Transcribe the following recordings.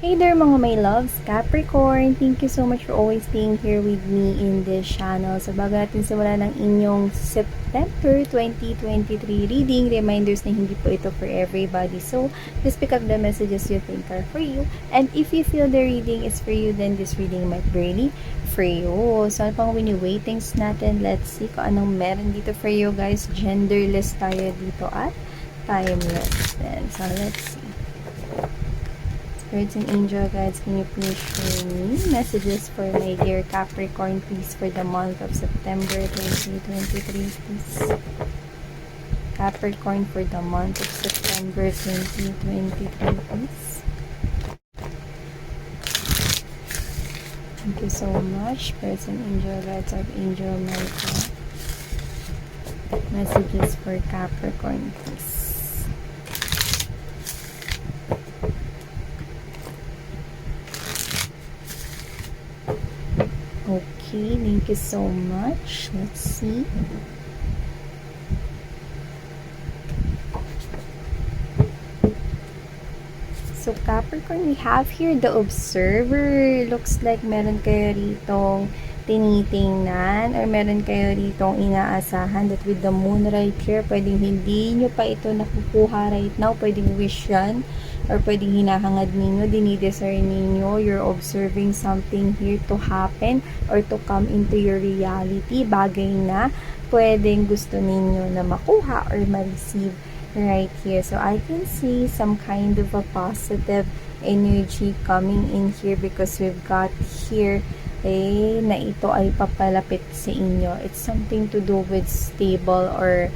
Hey there mga my loves, Capricorn! Thank you so much for always being here with me in this channel. So bago natin simulan ng inyong September 2023 reading, reminders na hindi po ito for everybody. So just pick up the messages you think are for you. And if you feel the reading is for you, then this reading might be really for you. So ano pang wini-waitings natin? Let's see kung anong meron dito for you guys. Genderless tayo dito at timeless. Then, so let's see. Spirits and angel guides, can you please show me messages for my dear Capricorn, please, for the month of September 2023, please. Capricorn for the month of September 2023, please. Thank you so much. Spirits and angel guides, Archangel Michael. Messages for Capricorn, please. Okay, thank you so much. Let's see. So, Capricorn, we have here the Observer. Looks like meron kayo ritong tinitingnan or meron kayo ritong inaasahan that with the moon right here, pwedeng hindi nyo pa ito nakukuha right now. Pwedeng wish yan or pwedeng hinahangad ninyo, dinidesire ninyo, you're observing something here to happen or to come into your reality, bagay na pwedeng gusto ninyo na makuha or ma-receive right here. So I can see some kind of a positive energy coming in here because we've got here na ito ay papalapit sa inyo. It's something to do with stable or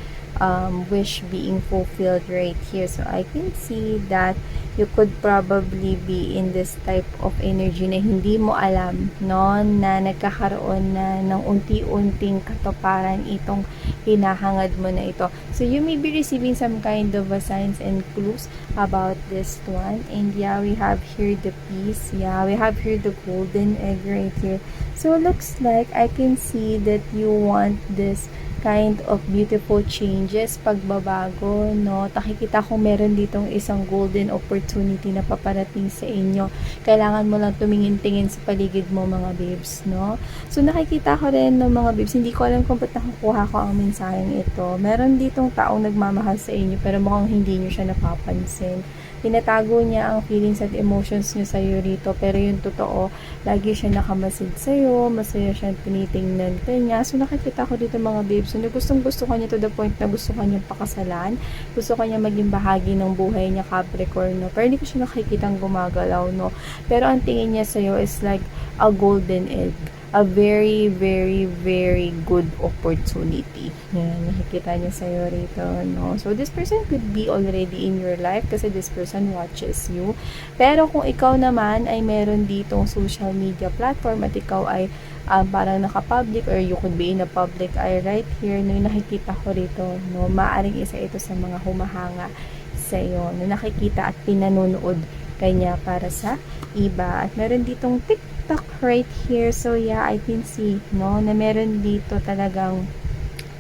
wish being fulfilled right here. So I can see that you could probably be in this type of energy na hindi mo alam, no, na nagkakaroon na ng unti-unting katuparan itong hinahangad mo na ito. So you may be receiving some kind of signs and clues about this one. And yeah, we have here the peace. Yeah, we have here the golden egg right here. So it looks like I can see that you want this kind of beautiful changes, pagbabago, no? Nakikita ko meron ditong isang golden opportunity na paparating sa inyo. Kailangan mo lang tumingin-tingin sa paligid mo, mga babes, no? So, nakikita ko rin ng mga babes, hindi ko alam kung ba't nakukuha ko ang mensaheng ito. Meron ditong taong nagmamahal sa inyo, pero mukhang hindi nyo siya napapansin. Tinatago niya ang feelings at emotions niya sa'yo rito, pero yung totoo, lagi siya nakamasid sa'yo, masaya siya tinitingnan ka niya. So, nakikita ko dito mga babes, na gustong-gusto ka niya to the point na gusto ka niya pakasalan, gusto ka niya maging bahagi ng buhay niya, Capricorn, no? Pero hindi ko siya nakikitang gumagalaw, no? Pero ang tingin niya sa'yo is like a golden egg. A very, very, very good opportunity. Yan, nakikita niya sa'yo rito, no? So, this person could be already in your life kasi this person watches you. Pero kung ikaw naman ay meron ditong social media platform at ikaw ay parang naka-public or you could be in a public eye right here, no, nakikita ko rito, no? Maaring isa ito sa mga humahanga sa'yo, na nakikita at pinanonood kanya para sa iba. At meron ditong TikTok right here. So yeah, I can see, no, na meron dito talagang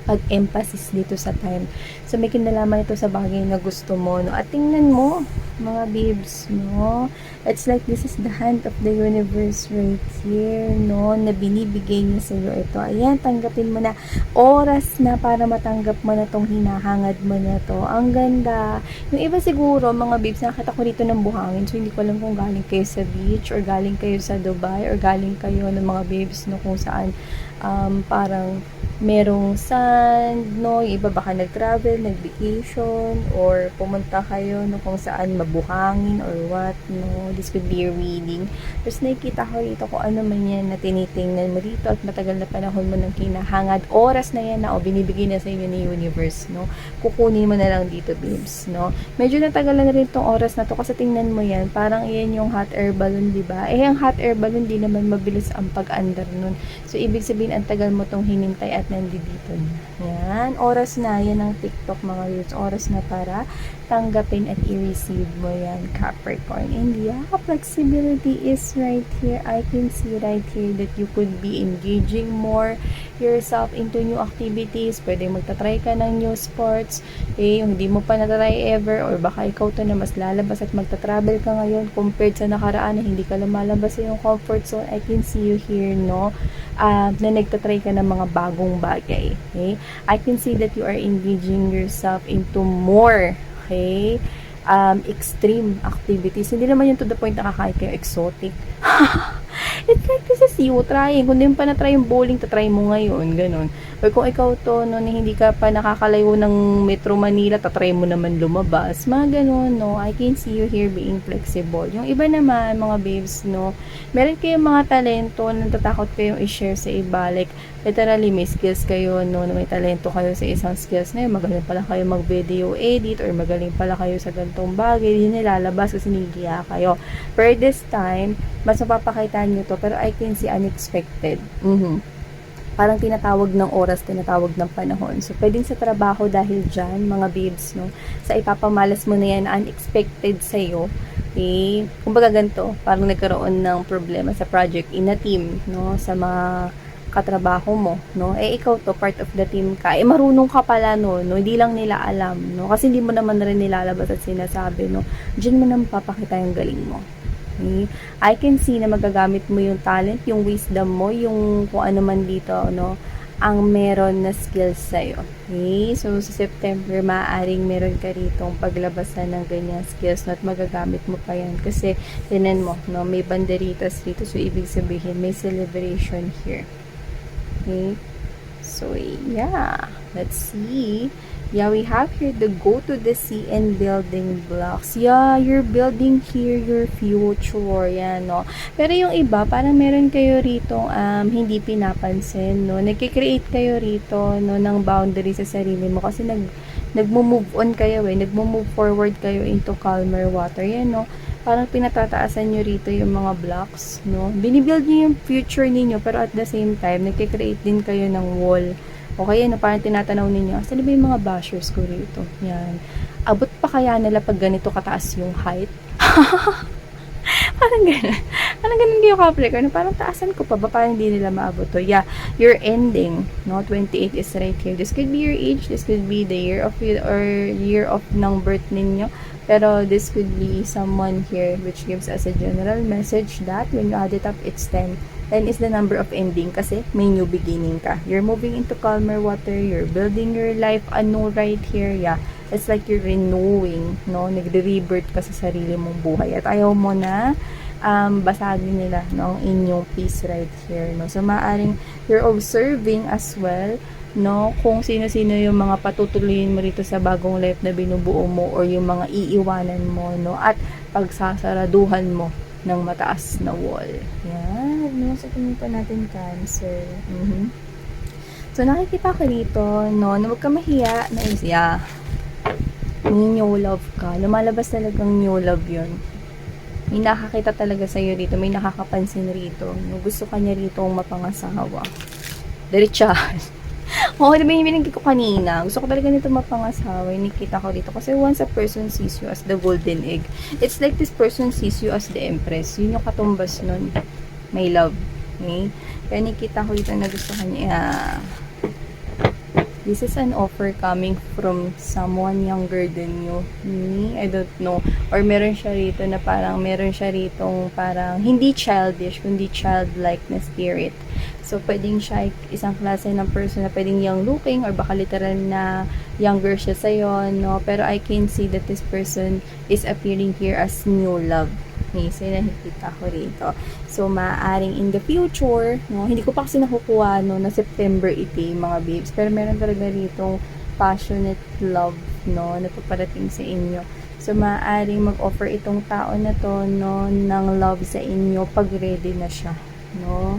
pag-emphasis dito sa time. So may kinalaman ito sa bagay na gusto mo, no? At tingnan mo, mga babes, no? It's like this is the hand of the universe right here, no? Na binibigay niya sa iyo ito. Ayan, tanggapin mo na. Oras na para matanggap mo na tong hinahangad mo na to. Ang ganda. Yung iba siguro, mga babes, nakita ko dito ng buhangin. So hindi ko alam kung galing kayo sa beach or galing kayo sa Dubai or galing kayo ng mga babes, no, kung saan parang merong sand, no? Yung iba baka nag-travel, nag-vacation, or pumunta kayo, no, kung saan mabuhangin or what, no? This could be a reading. Tapos nakikita ko dito kung ano man yan na tinitingnan mo dito at matagal na panahon mo ng kinahangad. Oras na yan na, o binibigay na sa inyo ni universe, no? Kukunin mo na lang dito, babes, no? Medyo natagal na rin itong oras na to kasi tingnan mo yan, parang yan yung hot air balloon, diba? Ang hot air balloon, di naman mabilis ang pag-andar nun. So, ibig sabihin, ang tagal mo tong hinintay at nandito na. Yan. Oras na. Yan ang TikTok, mga viewers. Oras na para tanggapin at i-receive mo yan, Capricorn. And yeah, flexibility is right here. I can see right here that you could be engaging more yourself into new activities. Pwede magta-try ka ng new sports. Yung hindi mo pa na-try ever, or baka ikaw to na mas lalabas at magta-travel ka ngayon compared sa nakaraan na hindi ka lumalabas sa yung comfort zone. I can see you here, no? Na nagta-try ka ng mga bagong bagay. Okay? I can see that you are engaging yourself into more, okay, extreme activities. Hindi naman yun to the point na kakain kayo exotic. It's like this is you trying. Kung di mo pa na-try yung bowling, tatry mo ngayon. Ganon. Or kung ikaw to, no, na hindi ka pa nakakalayo ng Metro Manila, tatry mo naman lumabas. Mga ganon, no. I can see you here being flexible. Yung iba naman, mga babes, no, meron kayong mga talento na natatakot kayong i-share sa iba. Like, literally, may skills kayo, no, na may talento kayo sa isang skills na yun. Magaling pala kayo mag-video edit, or magaling pala kayo sa ganitong bagay. Hindi nilalabas kasi nigiya kayo. Pero this time, mas mapapakita nyo to, pero I can see unexpected. Parang tinatawag ng oras, tinatawag ng panahon. So, pwedeng sa trabaho dahil dyan, mga babes, no, sa ipapamalas mo na yan, unexpected sa'yo. Okay? Kumbaga ganito, parang nagkaroon ng problema sa project in a team, no, sa mga katrabaho mo, no? Ikaw to, part of the team ka. Marunong ka pala, no? Hindi lang nila alam, no? Kasi hindi mo naman rin nilalabas at sinasabi, no? Diyan mo naman papakita yung galing mo. Okay? I can see na magagamit mo yung talent, yung wisdom mo, yung kung ano man dito, no? Ang meron na skills sa'yo. Okay? So, sa September, maaaring meron ka ritong paglabasan ng ganyang skills, no? At magagamit mo pa yan. Kasi, tinan mo, no? May banderitas dito. So, ibig sabihin, may celebration here. Okay, so yeah, let's see. Yeah, we have here the go to the sea and building blocks. Yeah, you're building here your future. Yan, no? Pero yung iba, parang meron kayo rito hindi pinapansin, no? Nagkikreate kayo rito, no, ng boundary sa sarili mo kasi nagmo-move on kayo, nagmo-move forward kayo into calmer water. Yan, no? Parang pinatataasan nyo rito yung mga blocks, no? Binibuild nyo yung future ninyo, pero at the same time, nagkikreate din kayo ng wall. Okay, na parang tinatanaw ninyo, saan ba yung mga bashers ko rito? Yan. Abot pa kaya nila pag ganito kataas yung height? Parang gano'n. Parang gano'n kayo, Capricorn. Parang taasan ko pa ba? Parang hindi nila maabot to. Yeah, you're ending. No? 28 is right here. This could be your age. This could be the year of it or year of ng birth ninyo. Pero this could be someone here which gives us a general message that when you add it up, it's 10. 10 is the number of ending kasi may new beginning ka. You're moving into calmer water. You're building your life anew right here. Yeah. It's like you're renewing, no? Nagre-rebirth ka sa sarili mong buhay. At ayaw mo na basagin nila, no, ang inyong peace right here, no? So, maaring you're observing as well, no, kung sino-sino yung mga patutuloyin mo rito sa bagong life na binubuo mo or yung mga iiwanan mo, no? At pagsasaraduhan mo ng mataas na wall. Yan, no? So, tingin pa natin Cancer. So, nakikita ko rito, no, na huwag ka mahiya na may new love ka. Lumalabas talagang new love yun. May nakakita talaga sa'yo rito. May nakakapansin rito. Gusto ka niya rito mapangasawa. Diretsahan. Oo, diba yung binigay ko kanina? Gusto ko talaga nito mapangasawa. Nakita ko dito. Kasi once a person sees you as the golden egg, it's like this person sees you as the empress. Yun yung katumbas nun. May love. Okay? Kaya nakita ko dito na gusto ka niya. This is an offer coming from someone younger than you. I don't know. Or meron siya rito na parang, meron siya rito parang, hindi childish, kundi childlike na spirit. So, pwedeng siya isang klase ng person na pwedeng young looking or baka literal na younger siya sa'yo, no? Pero I can see that this person is appearing here as new love. Okay, so nakikita ko rito. So, maaaring in the future, no, hindi ko pa kasi nakukuha, no, na September iti, mga babes. Pero meron talaga rito passionate love, no, na paparating sa inyo. So, maaaring mag-offer itong tao na to, no, ng love sa inyo pag ready na siya, no.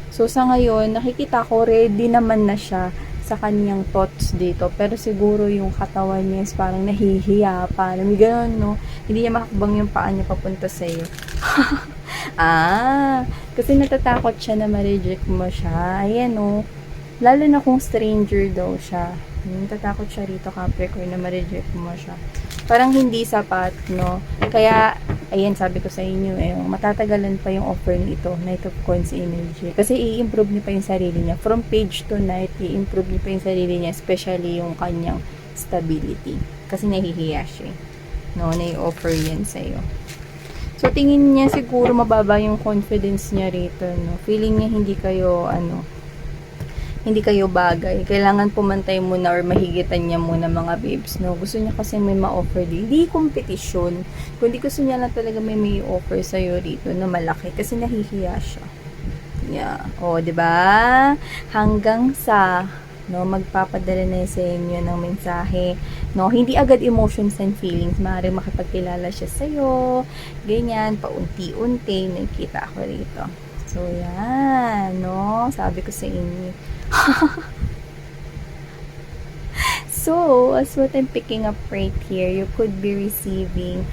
So, sa ngayon, nakikita ko ready naman na siya sa kanyang thoughts dito. Pero siguro yung katawan niya is parang nahihiya pa. May ganun, no? Hindi niya makakabang yung paa niya papunta sa'yo. Kasi natatakot siya na ma-reject mo siya. Ayan, no? Lalo na kung stranger daw siya. Natatakot siya rito, Capricorn, na ma-reject mo siya. parang hindi sapat, no? Kaya, ayan, sabi ko sa inyo, matatagalan pa yung offer nito, Knight of Coins Energy. Kasi i-improve niya pa yung sarili niya. From page to night, i-improve niya pa yung sarili niya, especially yung kanyang stability. Kasi nahihiya siya, no? Na-offer yan sa'yo. So, tingin niya siguro mababa yung confidence niya rito, no? Feeling niya hindi kayo bagay. Kailangan pumantay muna or mahigitan niya muna mga babes, no? Gusto niya kasi may ma-offer din. Hindi competition. Kundi gusto niya lang talaga may offer sa'yo rito na malaki kasi nahihiya siya. Yeah. O, diba? Hanggang sa, no, magpapadala na sa inyo ng mensahe, no? Hindi agad emotions and feelings. Maaaring makipagkilala siya sa'yo. Ganyan, paunti-unti. Nakikita ako rito. So, yan, no? Sabi ko sa inyo. So, as what I'm picking up right here, you could be receiving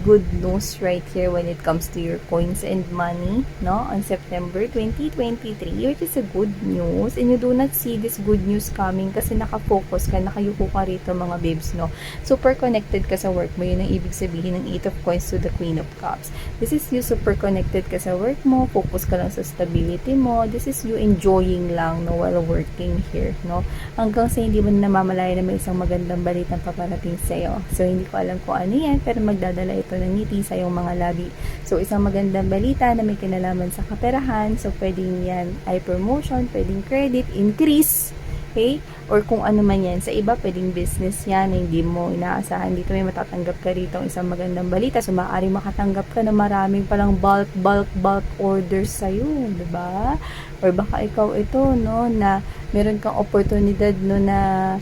good news right here when it comes to your coins and money, no? On September 2023, which is a good news. And you do not see this good news coming kasi nakafocus ka, nakayuko ka rito mga babes, no? Super connected ka sa work mo. Yun ang ibig sabihin ng 8 of Coins to the Queen of Cups. This is you super connected ka sa work mo, focus ka lang sa stability mo. This is you enjoying lang, no, while working here, no? Hanggang sa hindi mo namamalaya na may isang magandang balitang paparating sa'yo. So, hindi ko alam kung ano yan, pero magdadala ito ng ngiti sa iyong mga labi. So, isang magandang balita na may kinalaman sa kaperahan. So, pwedeng yan ay promotion, pwedeng credit, increase, okay? Or kung ano man yan. Sa iba, pwedeng business yan na hindi mo inaasahan. Dito may matatanggap ka rito ng isang magandang balita. So, maaari makatanggap ka ng maraming palang bulk orders sa'yo, diba? Or baka ikaw ito, no, na meron kang oportunidad, no, na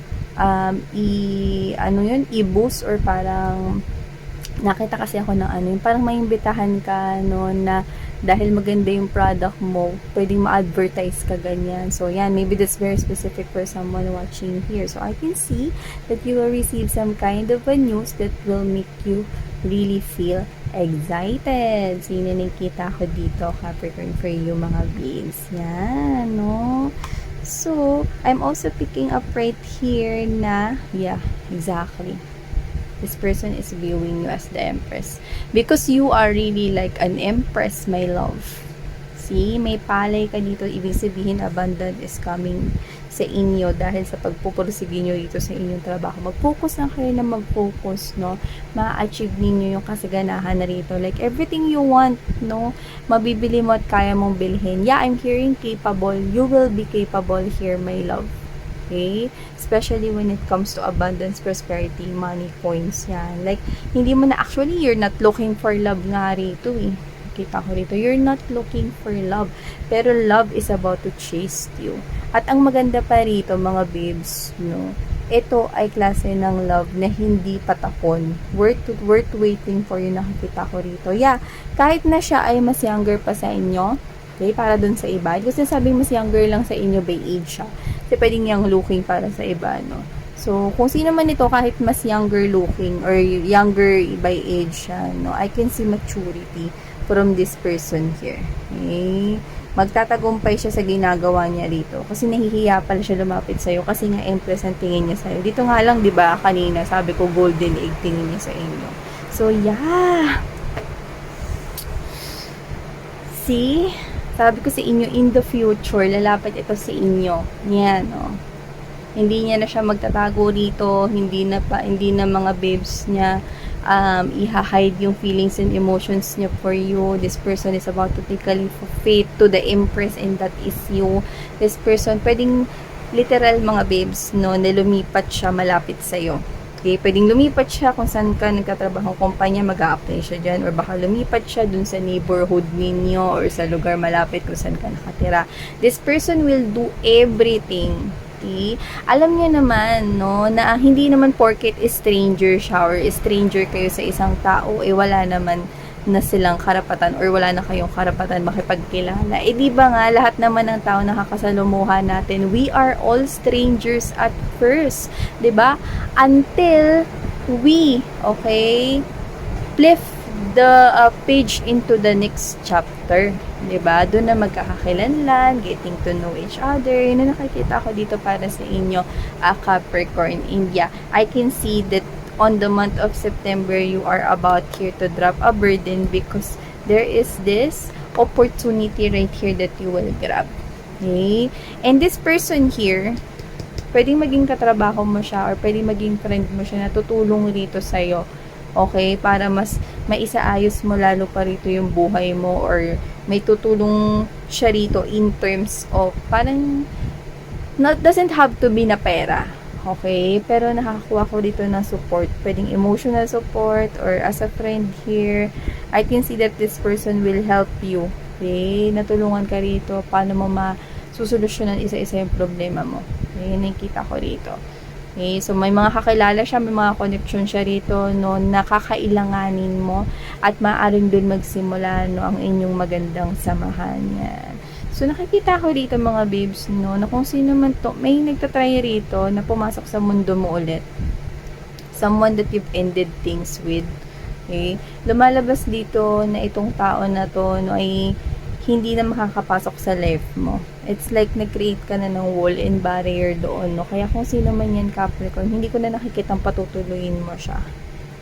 i-boost or parang nakita kasi ako ng parang may imbitahan ka, no, na dahil maganda yung product mo, pwedeng ma-advertise ka ganyan. So, yan, maybe that's very specific for someone watching here. So, I can see that you will receive some kind of a news that will make you really feel excited. So, yun na nakita ko dito, Capricorn, for you mga beings. Yan, no? So, I'm also picking up right here na, yeah, exactly. This person is viewing you as the Empress. Because you are really like an Empress, my love. See, may palay ka dito. Ibig sabihin, abundance is coming sa inyo dahil sa pagpupursige nyo dito sa inyong trabaho. Mag-focus lang kayo na mag-focus, no? Ma-achieve ninyo yung kasaganahan na rito. Like, everything you want, no? Mabibili mo at kaya mong bilhin. Yeah, I'm hearing capable. You will be capable here, my love. Okay? Especially when it comes to abundance, prosperity, money, coins, yan. Like, hindi mo na, actually, you're not looking for love nga rito, eh. Kita ko rito, you're not looking for love. Pero love is about to chase you. At ang maganda pa rito, mga babes, no, ito ay klase ng love na hindi patapon. Worth waiting for you, nakikita ko rito. Yeah, kahit na siya ay mas younger pa sa inyo, okay, para dun sa iba. Kasi sabi mas younger lang sa inyo by age siya. Kasi pwedeng young looking para sa iba, no? So, kung sino man ito, kahit mas younger looking or younger by age siya, no? I can see maturity from this person here. Okay? Magtatagumpay siya sa ginagawa niya rito. Kasi nahihiya pala siya lumapit sa'yo. Kasi nga, Empress ang tingin niya sa'yo. Dito nga lang, di ba, kanina, sabi ko, golden egg tingin niya sa inyo. So, yeah. See? Sabi ko sa inyo, in the future, lalapit ito sa inyo. Yan, no? Hindi niya na siya magtatago rito, hindi na mga babes niya i-hide yung feelings and emotions niya for you. This person is about to take a leap of faith to the Empress, and that is you. This person, pwedeng literal mga babes, no, na lumipat siya malapit sa'yo. Okay, pwedeng lumipat siya kung saan ka nagkatrabaho kumpanya, mag-a-apply siya dyan, or baka lumipat siya dun sa neighborhood ninyo or sa lugar malapit kung saan ka nakatira. This person will do everything. Okay? Alam niya naman, no, na hindi naman porket stranger siya or stranger kayo sa isang tao, wala naman na silang karapatan or wala na kayong karapatan makipagkilala. Di ba nga, lahat naman ng tao nakakasalumuhan natin, we are all strangers at first. Di ba? Until we, okay, flip the page into the next chapter. 'Di ba? Doon na magkakakilanlan, getting to know each other. Yun na nakikita ko dito para sa inyo, Capricorn, India. I can see that on the month of September, you are about here to drop a burden because there is this opportunity right here that you will grab. Okay? And this person here, pwedeng maging katrabaho mo siya or pwedeng maging friend mo siya na tutulong rito sa'yo. Okay? Para mas maisaayos mo lalo pa rito yung buhay mo or may tutulong siya rito in terms of parang doesn't have to be na pera. Okay? Pero nakakakuha ko dito ng support. Pwedeng emotional support or as a friend here. I can see that this person will help you. Okay? Natulungan ka rito paano mo masusolusyonan isa-isa yung problema mo. Okay? Nakikita ko rito. Okay, so may mga kakilala siya, may mga connection siya rito, no, nakakailanganin mo at maaaring dun magsimula, no, ang inyong magandang samahan yan. So nakikita ko dito mga babes, no, na kung sino man to, may nagtatry rito na pumasok sa mundo mo ulit. Someone that you've ended things with. Okay, lumalabas dito na itong tao na to, no, ay hindi na makakapasok sa life mo. It's like nag-create ka na ng wall and barrier doon, no? Kaya kung sino man yan, Capricorn, hindi ko na nakikitang patutuloyin mo siya.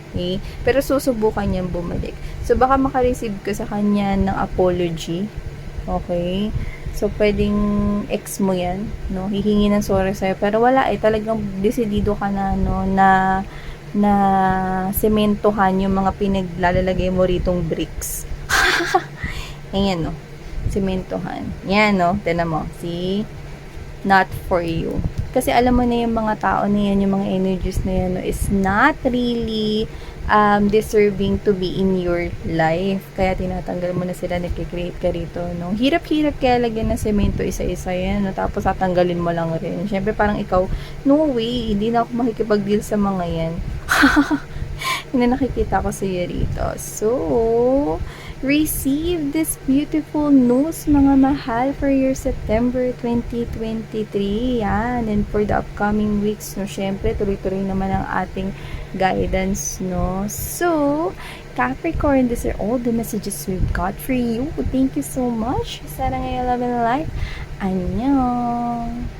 Okay? Pero susubukan niyang bumalik. So, baka makareceive ka sa kanya ng apology. Okay? So, pwedeng ex mo yan, no? Hihingi ng sorry sa'yo. Pero wala talagang desidido ka na, no, na sementohan yung mga pinaglalagay mo ritong bricks. Ayan, no? Sementohan. Yan, no? Tignan mo. See? Not for you. Kasi alam mo na yung mga tao na yan, yung mga energies na yan, no, is not really deserving to be in your life. Kaya tinatanggal mo na sila, nagkikreate ka rito, no? Hirap-hirap kaya lagyan ng semento isa-isa yan, no? Tapos tatanggalin mo lang rin. Siyempre, parang ikaw, no way, hindi na ako makikipag-deal sa mga yan. Yun na nakikita ko sa iyo rito. So, receive this beautiful news, mga mahal, for your September 2023. Yan. And for the upcoming weeks, no, syempre, tuloy-tuloy naman ang ating guidance, no. So, Capricorn, these are all the messages we've got for you. Thank you so much. Sana ngayon love and life. Annyeong!